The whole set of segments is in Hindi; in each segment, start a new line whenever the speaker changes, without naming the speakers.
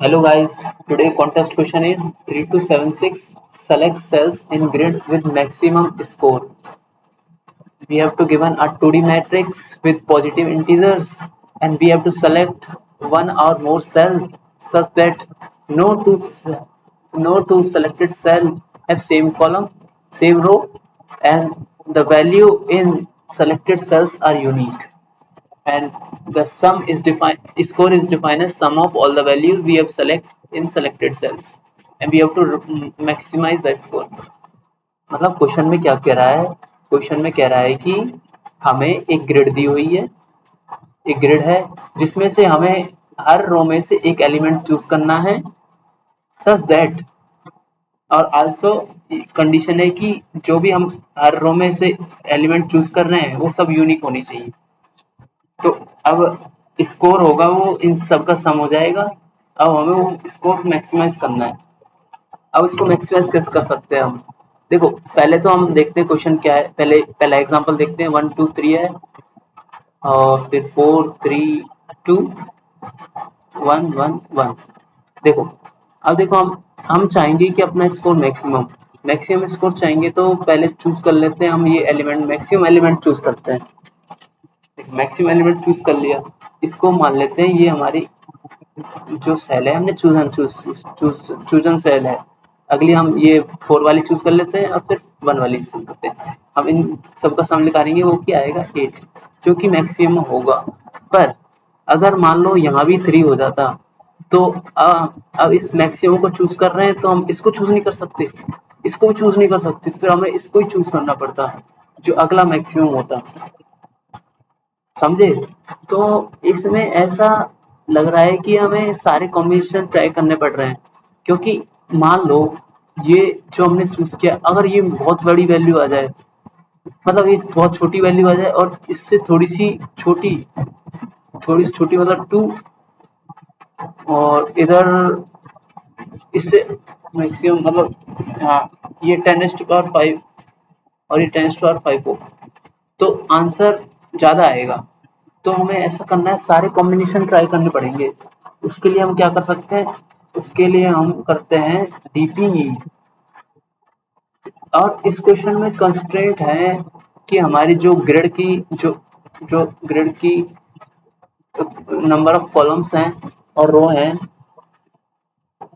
Hello guys, today contest question is 3276. Select cells in grid with maximum score. We have to given a 2D matrix with positive integers and we have to select one or more cells such that no two no two selected cell have same column, same row, and the value in selected cells are unique. And the sum is defined, score is defined as sum of all the values we have select in selected cells and we have to maximize the score. मतलब क्वेश्चन में क्या कह रहा है, क्वेश्चन में कह रहा है कि हमें एक ग्रिड दी हुई है, एक ग्रिड है जिसमें से हमें हर रो में से एक एलिमेंट चूज करना है सच दैट, और आल्सो कंडीशन है कि जो भी हम हर रो में से एलिमेंट चूज कर रहे हैं वो सब यूनिक होनी चाहिए। तो अब स्कोर होगा वो इन सब का सम हो जाएगा। अब हमें वो स्कोर मैक्सिमाइज करना है। अब इसको मैक्सिमाइज कैसे कर सकते हैं हम? देखो पहले तो हम देखते हैं क्वेश्चन क्या है। पहला एग्जांपल देखते हैं, 1 2 3 है और फिर 4 3 2 1 1 1। देखो अब देखो हम चाहेंगे कि अपना स्कोर मैक्सिमम मैक्सिमम स्कोर चाहेंगे तो पहले चूज कर लेते हैं हम ये एलिमेंट, मैक्सिमम एलिमेंट चूज करते हैं। मैक्सिमम एलिमेंट चूज कर लिया, इसको मान लेते हैं ये हमारी जो सेल है, हमने चूजन सेल है। अगली हम ये 4 वाली चूज कर लेते हैं और फिर 1 वाली चूज करते हैं। हम इन सबका सम निकालेंगे, वो क्या आएगा 8, जो कि मैक्सिमम होगा। पर अगर मान लो यहाँ भी 3 हो जाता तो अब इस मैक्सिमम को चूज कर रहे हैं तो हम इसको चूज नहीं कर सकते, इसको भी चूज नहीं कर सकते, फिर हमें इसको ही चूज करना पड़ता जो अगला मैक्सिमम होता। समझे? तो इसमें ऐसा लग रहा है कि हमें सारे कॉम्बिनेशन ट्राई करने पड़ रहे हैं, क्योंकि मान लो ये जो हमने चूज किया अगर ये बहुत बड़ी वैल्यू आ जाए, मतलब ये बहुत छोटी वैल्यू आ जाए और इससे थोड़ी सी छोटी मतलब 2, और इधर इससे मैक्सिमम मतलब ये 10⁵ और ये 10⁵ हो तो आंसर ज्यादा आएगा। तो हमें ऐसा करना है, सारे कॉम्बिनेशन ट्राई करने पड़ेंगे। उसके लिए हम क्या कर सकते हैं, उसके लिए हम करते हैं डीपी। और इस क्वेश्चन में कंस्ट्रेंट है कि हमारी जो ग्रिड की नंबर ऑफ कॉलम्स हैं और रो हैं,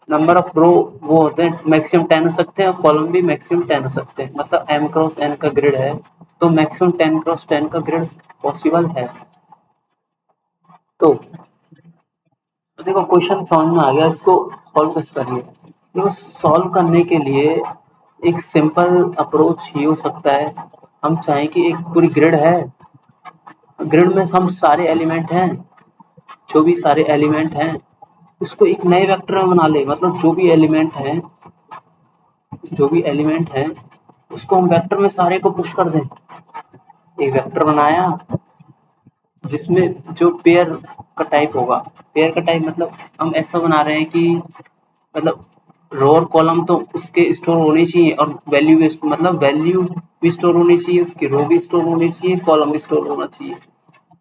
नंबर ऑफ रो वो होते हैं मैक्सिमम 10 हो सकते हैं और कॉलम भी मैक्सिमम 10 हो सकते हैं। मतलब m×n का ग्रिड है तो मैक्सिमम 10×10 का ग्रिड पॉसिबल है। तो देखो क्वेश्चन समझ में आ गया, इसको सॉल्व कैसे करिए। देखो सॉल्व करने के लिए एक सिंपल अप्रोच ये हो सकता है, हम चाहें कि एक पूरी ग्रिड है, ग्रिड में हम सारे एलिमेंट हैं, जो भी सारे एलिमेंट हैं उसको एक नए वेक्टर में बना ले। मतलब जो भी एलिमेंट हैं उसको हम वेक्टर में सारे को पुश कर दें। एक वेक्टर बनाया जिसमें जो पेयर का टाइप होगा, पेयर का टाइप मतलब हम ऐसा बना रहे हैं कि मतलब रो और कॉलम तो उसके स्टोर होने चाहिए और वैल्यू भी मतलब वैल्यू भी स्टोर होनी चाहिए, उसकी रो भी स्टोर होनी चाहिए, कॉलम भी स्टोर होना चाहिए।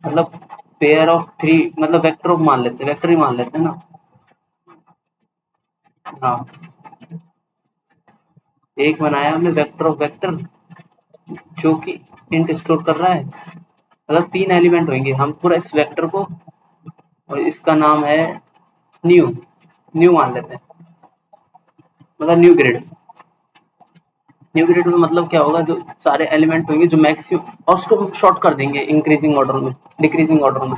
मतलब पेयर ऑफ 3 मतलब वेक्टर मान लेते हैं, वेक्टर ही मान लेते हैं ना। हाँ, एक बनाया हमने वेक्टर ऑफ वेक्टर जो कि इंट स्टोर कर रहा है। मतलब 3 एलिमेंट होंगे, हम पूरा इस वेक्टर को, और इसका नाम है न्यू, न्यू मान लेते हैं, मतलब न्यू ग्रिड में मतलब क्या होगा, जो सारे एलिमेंट होंगे जो मैक्सिमम, और उसको शॉर्ट कर देंगे इंक्रीजिंग ऑर्डर में, डिक्रीजिंग ऑर्डर में।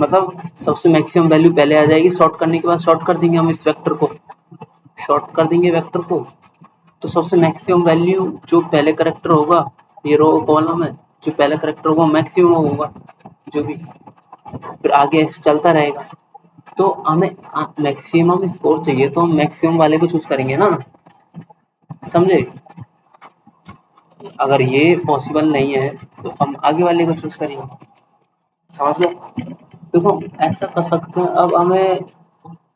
मतलब सबसे मैक्सिमम वैल्यू पहले आ जाएगी, शॉर्ट करने के बाद शॉर्ट कर देंगे हम इस वेक्टर को, शॉर्ट कर देंगे वेक्टर को। तो सबसे मैक्सिमम वैल्यू जो पहले करेक्टर होगा, ये रो कॉलम है, जो पहला करेक्टर होगा मैक्सिमम होगा, जो भी फिर आगे चलता रहेगा। तो हमें मैक्सिमम स्कोर चाहिए तो हम मैक्सिमम वाले को चूज करेंगे ना। समझे? अगर ये पॉसिबल नहीं है तो हम आगे वाले को चूज करेंगे। समझ लो। देखो ऐसा कर सकते हैं। अब हमें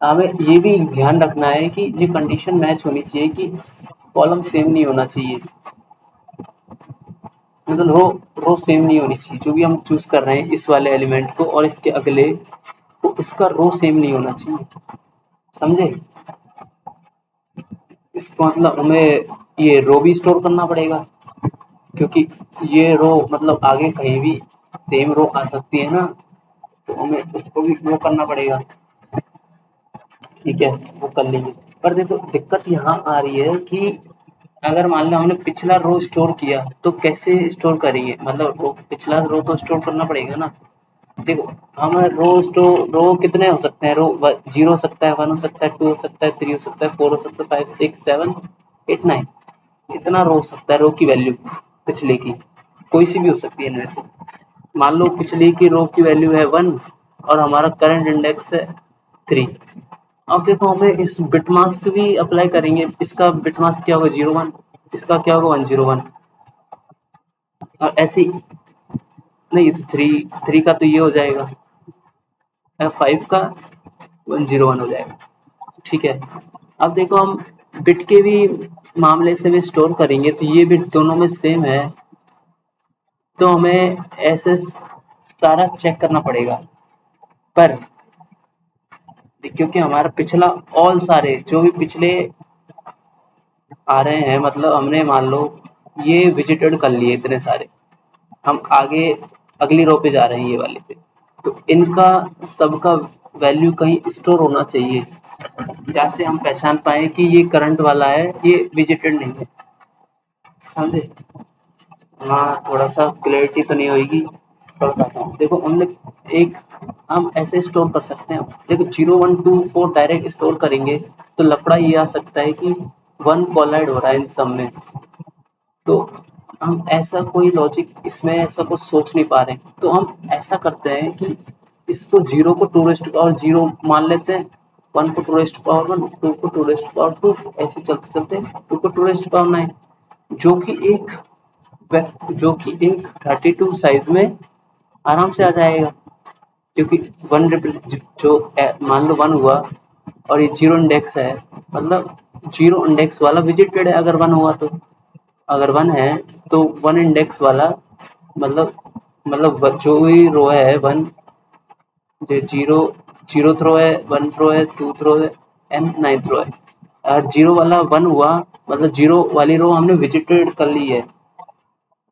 हमें ये भी ध्यान रखना है कि ये कंडीशन मैच होनी चाहिए कि कॉलम सेम नहीं होना चाहिए, मतलब रो सेम नहीं होनी चाहिए। जो भी हम चूज कर रहे हैं इस वाले एलिमेंट को और इसके अगले तो उसका रो सेम नहीं होना चाहिए, समझे? इसको मतलब हमें ये रो भी स्टोर करना पड़ेगा, क्योंकि ये रो मतलब आगे कहीं भी सेम रो आ सकती है ना, तो हमें उसको भी वो करना पड़ेगा। ठीक है, वो कर लेंगे। पर देखो दिक्कत यहाँ आ रही है कि अगर मान लो हमने पिछला रो स्टोर किया तो कैसे स्टोर करेंगे, मतलब रो पिछला रो तो स्टोर करना पड़ेगा ना। देखो हम रो कितने हो सकते हैं, रो 0 हो सकता है, 1 हो सकता है, 2 हो सकता है, 3 हो सकता है, 4 हो सकता है, 5 6 7 8 9, इतना रो हो सकता है रो की वैल्यू पिछले की, कोई सी भी हो सकती है इनमें से। मान लो पिछले की रो की वैल्यू है 1 और हमारा करंट इंडेक्स है 3। अब देखो हमें इस बिट मास्क भी अप्लाई करेंगे, इसका बिट मास्क क्या होगा 01, इसका क्या होगा 101, और ऐसे ही नहीं तो थ्री का तो ये हो जाएगा, 5 का 101 हो जाएगा। ठीक है, अब देखो हम बिट के भी मामले से भी स्टोर करेंगे तो ये बिट दोनों में सेम है, तो हमें ऐसे सारा चेक करना पड़ेगा। पर क्योंकि हमारा पिछला ऑल सारे जो भी पिछले आ रहे हैं, मतलब हमने मान लो ये विजिटेड कर लिए इतने सारे, हम आगे अगली रो पे जा रहे हैं ये वाले पे, तो इनका सबका वैल्यू कहीं स्टोर होना चाहिए, जैसे हम पहचान पाए कि ये करंट वाला है, ये विजिटेड नहीं है, समझे? हाँ थोड़ा सा क्लैरिटी तो नहीं होगी, तो बताता हूँ। देखो हमने एक हम ऐसे स्टोर कर सकते हैं, देखो 0 1 2 4 डायरेक्ट स्टोर करेंगे तो लफड़ा ये आ सकता है कि 1 कोलाइड हो रहा है इन सब में, तो हम ऐसा कोई लॉजिक इसमें ऐसा कुछ सोच नहीं पा रहे, तो हम ऐसा करते हैं कि इसको 0 को 2 मान लेते हैं, 1 को 2 1, 2 को 2 ऐसे चलते चलते 2 को 2 9, जो कि एक जो कि एक 32 साइज में आराम से आ जाएगा, क्योंकि वन जो मान लो 1 हुआ और ये 0 इंडेक्स है, मतलब 0 इंडेक्स वाला विजिटेड है, अगर 1 हुआ तो, अगर 1 है तो 1 इंडेक्स वाला मतलब जो भी रो है 1, जो 0 थ्रो है, 1 थ्रो है, 2 थ्रो है एंड 9 थ्रो है, और 0 वाला 1 हुआ मतलब 0 वाली रो हमने विजिटेड कर ली है,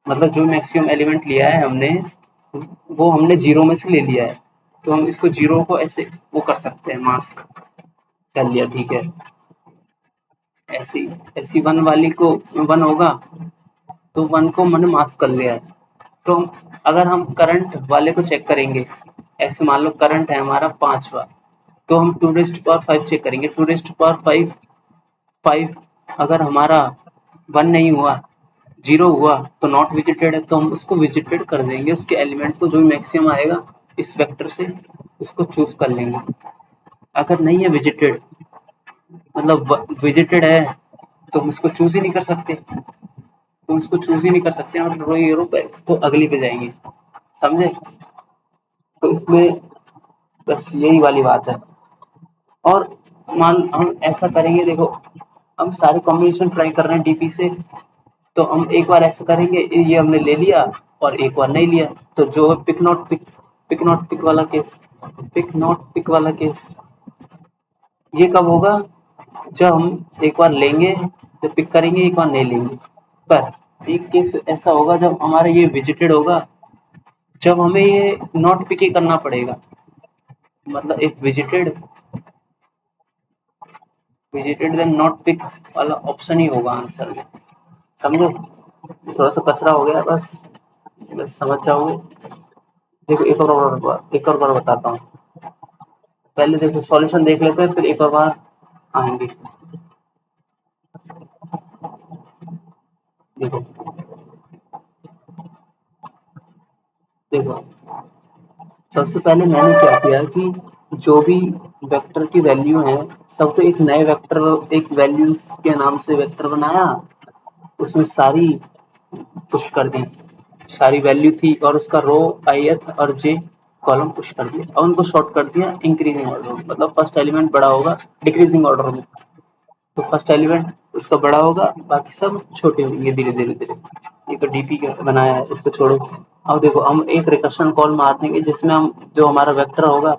मतलब जो मैक्सिमम एलिमेंट लिया है हमने वो हमने 0 में से ले लिया है, तो हम इसको 0 को ऐसे वो कर सकते हैं, मास्क कर लिया। ठीक है, ऐसी ऐसी 1 वाली को 1 होगा तो 1 को मैंने मास्क कर लिया है। तो अगर हम करंट वाले को चेक करेंगे, ऐसे मान लो करंट है हमारा 5वां, तो हम 2⁵ चेक करेंगे, 2⁵5 अगर हमारा 1 नहीं हुआ, 0 हुआ तो नॉट विजिटेड है, तो हम उसको विजिटेड कर देंगे, उसके एलिमेंट को जो मैक्सिमम आएगा इस वेक्टर से उसको चूज कर लेंगे। अगर नहीं है विजिटेड, मतलब विजिटेड है, तो हम इसको चूज ही नहीं कर सकते, तो उसको चूज ही नहीं कर सकते, मतलब रो ये रो पे तो अगली पे जाएंगे, समझे? तो इसमें बस यही वाली बात है। और मान हम ऐसा करेंगे, देखो हम सारे कॉम्बिनेशन ट्राई कर रहे हैं डीपी से, तो हम एक बार ऐसा करेंगे, ये हमने ले लिया और एक बार नहीं लिया, तो जो है पिक नॉट पिक वाला केस, पिक नॉट पिक वाला केस ये कब होगा, जब हम एक बार लेंगे तो पिक करेंगे, एक बार नहीं लेंगे। पर एक केस ऐसा होगा जब हमारा ये विजिटेड होगा, जब हमें ये नॉट पिक ही करना पड़ेगा, मतलब एक विजिटेड देन नॉट पिक वाला ऑप्शन ही होगा आंसर में, समझो? थोड़ा सा कचरा हो गया, बस समझ जाओगे। देखो एक और बार बताता हूँ, पहले देखो सॉल्यूशन देख लेते हैं फिर एक और बार आएंगे। देखो देखो सबसे पहले मैंने क्या किया कि जो भी वेक्टर की वैल्यू है सबको एक नए वेक्टर, एक वैल्यूज के नाम से वेक्टर बनाया, उसमें सारी पुश कर दी, सारी वैल्यू थी और उसका रो ith और j कॉलम पुश कर दिया और उनको शॉर्ट कर दिया इंक्रीजिंग ऑर्डर में, मतलब फर्स्ट एलिमेंट बड़ा होगा डिक्रीजिंग ऑर्डर में, तो फर्स्ट एलिमेंट उसका बड़ा होगा, बाकी सब छोटे होंगे धीरे धीरे धीरे। ये तो डीपी का बनाया है, इसको छोड़ो। अब देखो हम एक रिकर्शन कॉल मार देंगे जिसमें हम जो हमारा वेक्टर होगा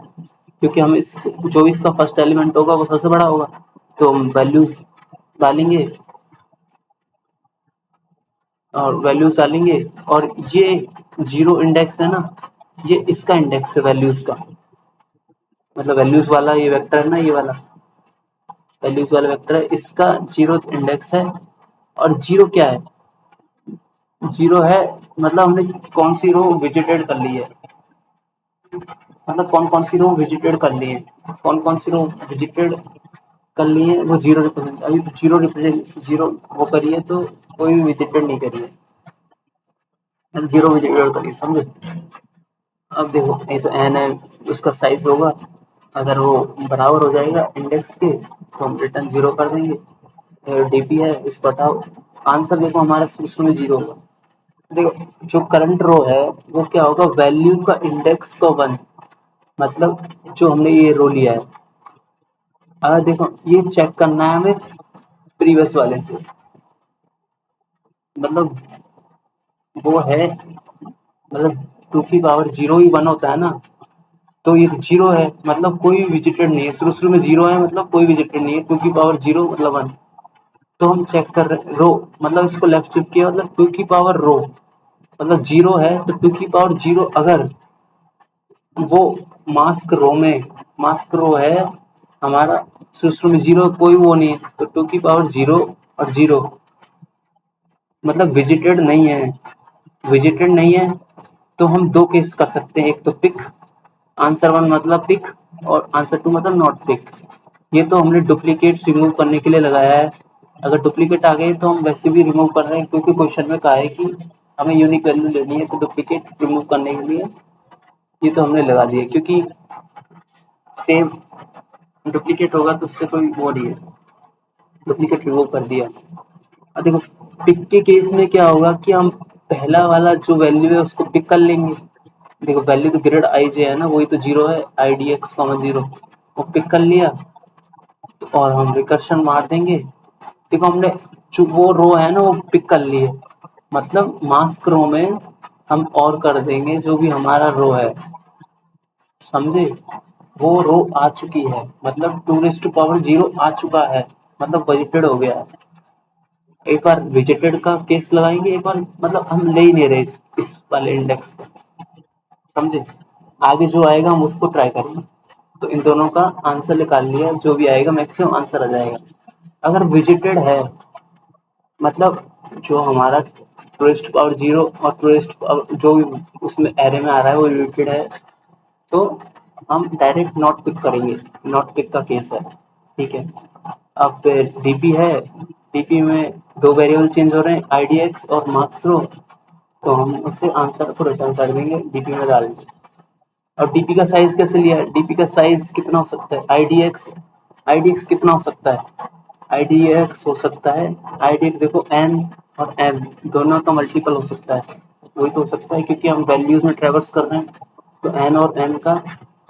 क्योंकि हम इस जो भी इसका फर्स्ट एलिमेंट होगा वो सबसे बड़ा होगा, तो हम वैल्यूज डालेंगे और वैल्यूज डालेंगे। और ये जीरो इंडेक्स है ना, ये इसका इंडेक्स है वैल्यूज का, मतलब वैल्यूज वाला ये वेक्टर है ना, ये वाला वैल्यूज वाला वेक्टर है, इसका जीरो इंडेक्स है। और जीरो क्या है, जीरो है मतलब हमने कौन सी रो विजिटेड कर ली है, मतलब कौन कौन सी रो विजिटेड कर ली है, कौन कौन सी रो विजिटेड कर ली है, वो जीरो रिप्रेजेंट, अभी जीरो रिप्रेजेंट जीरो वो करी है तो कोई भी विजिटेड नहीं करी है, जीरो विजिटेड करी है, समझे। अब देखो ये तो एन है, उसका साइज होगा, अगर वो बराबर हो जाएगा इंडेक्स के तो हम रिटर्न जीरो कर देंगे। डीपी है, इसको हटाओ, आंसर देखो हमारा उसमें जीरो होगा। देखो जो करंट रो है वो क्या होगा, वैल्यू का इंडेक्स का वन, मतलब जो हमने ये रो लिया है, अगर देखो ये चेक करना है हमें प्रीवियस वाले से, मतलब वो है, मतलब टू की पावर जीरो ही वन होता है ना, तो ये जीरो है मतलब कोई विजिटेड नहीं है, शुरू शुरू में जीरो है मतलब कोई विजिटेड नहीं है, टू की पावर जीरो मतलब वन। तो हम चेक कर रहे रो, मतलब इसको लेफ्ट शिफ्ट किया, मतलब टू की पावर रो मतलब जीरो है, तो टू की पावर जीरो अगर वो मास्क रो में, मास्क रो है हमारा, शुरू में जीरो कोई वो नहीं है, तो टू की पावर जीरो और जीरो मतलब विजिटेड नहीं है, विजिटेड नहीं है। तो हम दो केस कर सकते हैं, एक तो पिक, आंसर वन मतलब पिक, और आंसर टू मतलब नॉट पिक। ये तो हमने डुप्लीकेट रिमूव करने के लिए लगाया है, अगर डुप्लीकेट आ गए तो हम वैसे भी रिमूव कर रहे हैं, क्योंकि क्वेश्चन में कहा है कि हमें यूनिक वैल्यू लेनी है, तो डुप्लीकेट रिमूव करने के लिए ये तो हमने लगा दिया, क्योंकि सेम डुप्लीकेट होगा तो उससे कोई वो नहीं है, डुप्लीकेट रिमूव कर दिया। अब देखो पिक के केस में क्या होगा कि हम पहला वाला जो वैल्यू है उसको पिक कर लेंगे, देखो वैल्यू तो ग्रेड आई जे है ना, वही तो जीरो है, I D x comma zero, वो पिक कर लिया और हम रिकर्शन मार देंगे। देखो हमने जो वो रो है ना वो पिक कर ली है, मतलब मास्क रो में हम और कर देंगे जो भी हमारा रो है, समझे। वो रो आ चुकी है, मतलब two raise to power zero आ चुका है, मतलब विजिटेड हो गया है। एक बार विजिटेड का केस लगाएंगे, एक बार मतलब हम ले ही नहीं रहे इस वाले इंडेक्स को, समझे। आगे जो आएगा हम उसको ट्राई करेंगे। तो इन दोनों का आंसर निकाल लिया, जो भी आएगा मैक्सिमम आंसर आ जाएगा। अगर विजिटेड है मतलब जो हमारा टूरिस्ट पावर जीरो और टूरिस्ट पावर जो भी उसमें एरे में आ रहा है वो रिलेटेड है, तो हम डायरेक्ट नॉट पिक करेंगे, नॉट पिक का केस है, ठीक है। अब डीपी है, डीपी में दो वेरिएबल चेंज हो रहे हैं, आईडीएक्स और मार्क्स रो, तो हम उससे आंसर को रिटर्न कर देंगे डीपी में डाल देंगे। और डीपी का साइज कैसे लिया है, डीपी का साइज कितना हो सकता है, आईडीएक्स, आईडीएक्स कितना हो सकता है, आईडीएक्स हो सकता है, आईडीएक्स देखो एन और एम दोनों का मल्टीपल हो सकता है, वही तो हो सकता है क्योंकि हम वैल्यूज में ट्रेवर्स कर रहे हैं, तो एन और एम का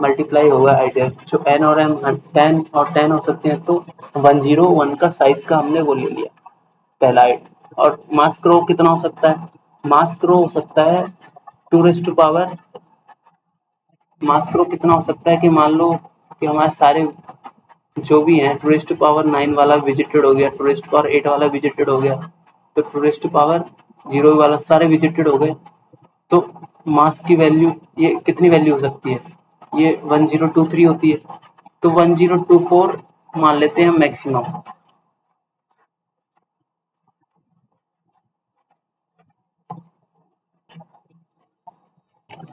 मल्टीप्लाई होगा आईडीएक्स, जो एन और एम टेन और टेन हो सकते हैं, तो वन जीरो वन का साइज का हमने वो ले लिया पहला और मास्क रो कितना हो सकता है, मास्क रो हो सकता है two raise to power, mask row कितना हो सकता है कि मान लो कि हमारे सारे जो भी है टूरिस्ट पावर नाइन वाला विजिटेड हो गया, टूरिस्ट पावर एट वाला विजिटेड हो गया, तो टूरिस्ट पावर जीरो वाला सारे विजिटेड हो गए, तो मास की वैल्यू ये कितनी वैल्यू हो सकती है, ये 1023 होती है, तो 1024 मान लेते हैं मैक्सिमम।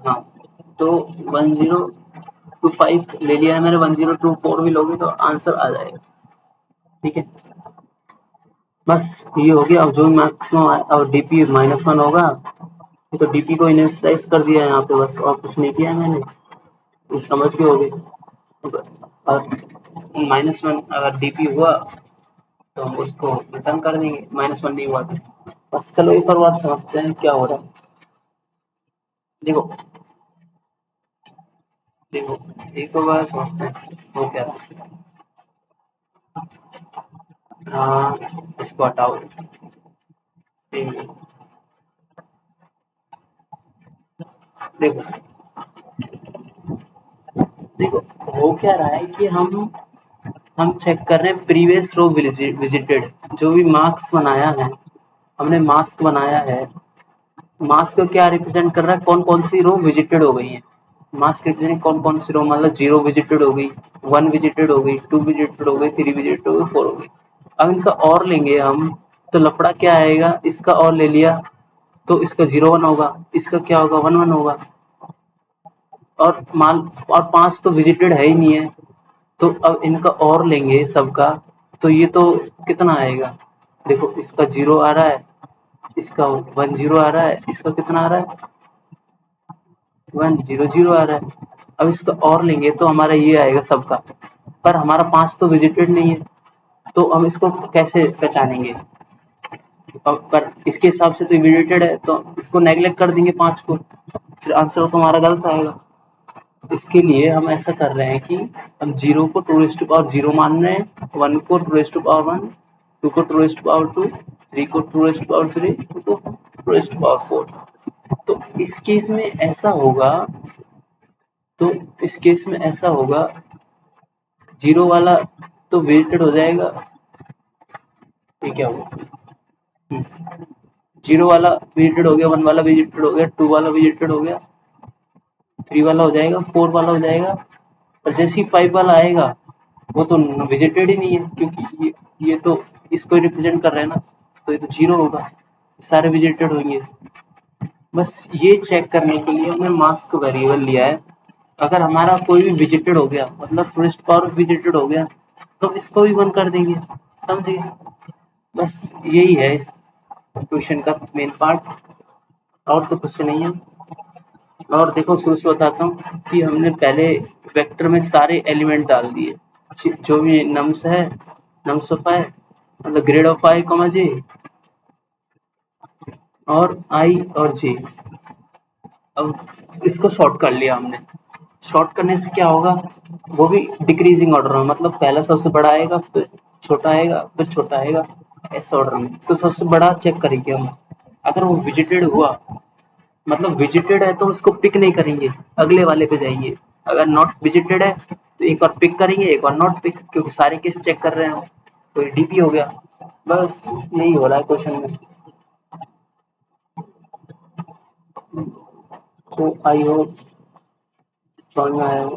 हाँ तो 1025 ले लिया है मैंने, 1024 भी लोगे तो आंसर आ जाएगा, ठीक है। बस ये हो गया, अब जो मैक्सिमम और डीपी माइनस वन होगा, तो डीपी को इनिशियलाइज कर दिया है यहाँ पे, बस और कुछ नहीं किया है मैंने, तो समझ के हो गए। और माइनस वन अगर डीपी हुआ तो हम उसको रिटर्न कर देंगे, माइनस वन नहीं हुआ तो। बस चलो एक और बात समझते हैं क्या हो रहा है। देखो देखो एक और बार समझते हैं वो क्या है। इसको हटाओ, देखो देखो हो क्या रहा है कि हम चेक कर रहे हैं प्रीवियस रो विजिटेड, जो भी मार्क्स बनाया है, हमने मास्क बनाया है। मास्क क्या रिप्रेजेंट कर रहा है, कौन कौन सी रो विजिटेड हो गई है। मास्क रिप्रेजेंट कौन कौन सी रो, मतलब 0 विजिटेड हो गई, 1 विजिटेड हो गई, 2 विजिटेड हो गई, 3 विजिटेड हो गई, 4 हो गई। अब इनका और लेंगे हम, तो लफड़ा क्या आएगा, इसका और ले लिया तो इसका 0 1 होगा, इसका क्या होगा 1 1 होगा। और मान और 5 तो विजिटेड है ही नहीं है, तो अब इनका और लेंगे सबका, तो ये तो कितना आएगा, देखो इसका 0 आ रहा है, इसका 1 0 आ रहा है, इसका कितना आ रहा है 1 0 0 आ रहा है। अब इसका और लेंगे तो हमारा ये आएगा सबका, पर हमारा 5 तो विजिटेड नहीं है, तो हम इसको कैसे पहचानेंगे। पर इसके हिसाब से तो विजिटेड है, तो इसको नेग्लेक्ट कर देंगे 5 को, फिर आंसर तो हमारा गलत आएगा। इसके लिए हम ऐसा कर रहे हैं कि हम 0 को 2 रेज़ टू पावर 0 मान रहे हैं, 1 को 2 रेज़ टू पावर 1, 2 को 2 रेज़ टू पावर 2, 3 को 2 रेज़ टू पावर 3, 2 को 2 रेज़ टू पावर 4। तो इस केस में ऐसा होगा, तो इस केस में ऐसा होगा, 0 वाला तो वेटेड हो जाएगा, ये क्या होगा, 0 वाला वेटेड हो गया, 1 वाला वेटेड हो गया, 2 वाला वेटेड हो गया, 3 वाला हो जाएगा, 4 वाला हो जाएगा, और जैसे ही 5 वाला आएगा वो तो विजिटेड ही नहीं है, क्योंकि ये तो इसको रिप्रेजेंट कर रहे हैं ना, तो ये तो 0 होगा, सारे विजिटेड होंगे। बस ये चेक करने के लिए हमने मास्क वेरिएबल लिया है। अगर हमारा कोई भी विजिटेड हो गया, मतलब फर्स्ट पावर विजिटेड हो गया, तो इसको भी 1 कर देंगे, समझे। बस यही है इस क्वेश्चन का मेन पार्ट, और तो कुछ नहीं है। और देखो शुरू से बताता हूँ कि हमने पहले वेक्टर में सारे एलिमेंट डाल दिए, जो भी नम्स है, नम्स ऑफ आई, मतलब ग्रेड ऑफ आई कॉमा जे, और आई और जे। अब इसको शॉर्ट कर लिया हमने, शॉर्ट करने से क्या होगा, वो भी डिक्रीजिंग ऑर्डर में, मतलब पहला सबसे बड़ा आएगा, फिर छोटा आएगा, फिर छोटा आएगा, ऐसे ऑर्डर में। तो सबसे बड़ा चेक करेंगे हम, अगर वो विजिटेड हुआ, मतलब विजिटेड है तो उसको पिक नहीं करेंगे, अगले वाले पे जाएंगे। अगर नॉट विजिटेड है तो एक और पिक करेंगे, एक और नॉट पिक, क्योंकि सारे केस चेक कर रहे हैं हम, तो ये डीपी हो गया। बस यही हो रहा है क्वेश्चन में। तो आई होप समझ में आया हो।